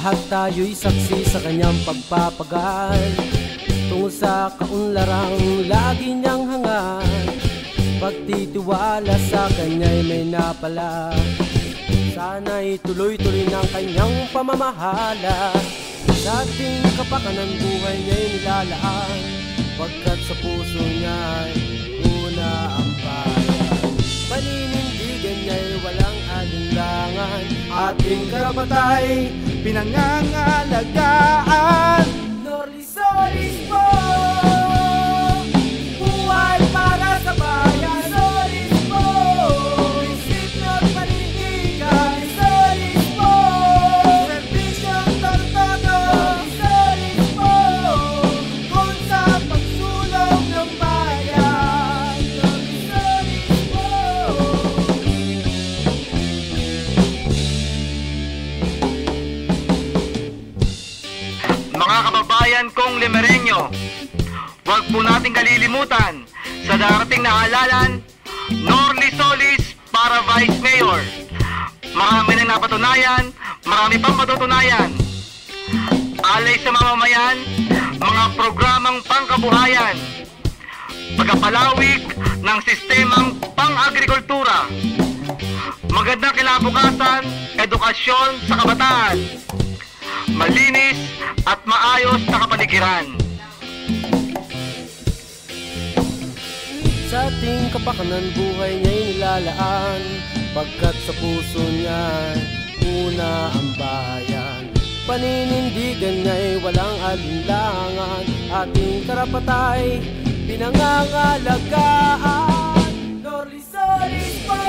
Lahat tayo'y saksi sa kanyang pagpapagal, tungo sa kaunlarang lagi niyang hangad. Pagtitiwala sa kanya'y may napala, sana'y tuloy-tuloy ng kanyang pamamahala. Sa ating kapakanan buhay niya'y nilalaan, pagkat sa puso niya'y una ang bayan. Paninindigan niya'y walang alinlangan, ating karapatay pinangangalagaan. Norlis Solis po, buhay para sa bayan. Solis po, prinsipyo at panindigan. Solis po, serbisyong todo-todo. Solis po, kung sa pagsulong ng bayan. Norlis Solis po. Mga kababayan kong Limereño, huwag po nating kalilimutan sa darating na halalan, Norlis Solis para Vice Mayor. Marami nang napatunayan, marami pang matutunayan. Alay sa mamamayan, mga programang pangkabuhayan, pagpapalawig ng sistemang pang-agrikultura, magandang kinabukasan, edukasyon sa kabataan, malinis at maayos na kapaligiran. Sa ating kapakanan buhay niya'y nilalaan, pagkat sa puso niya una ang bayan. Paninindigan niya'y walang alinlangan, ating karapatay pinangangalagaan. Norlis Solis po.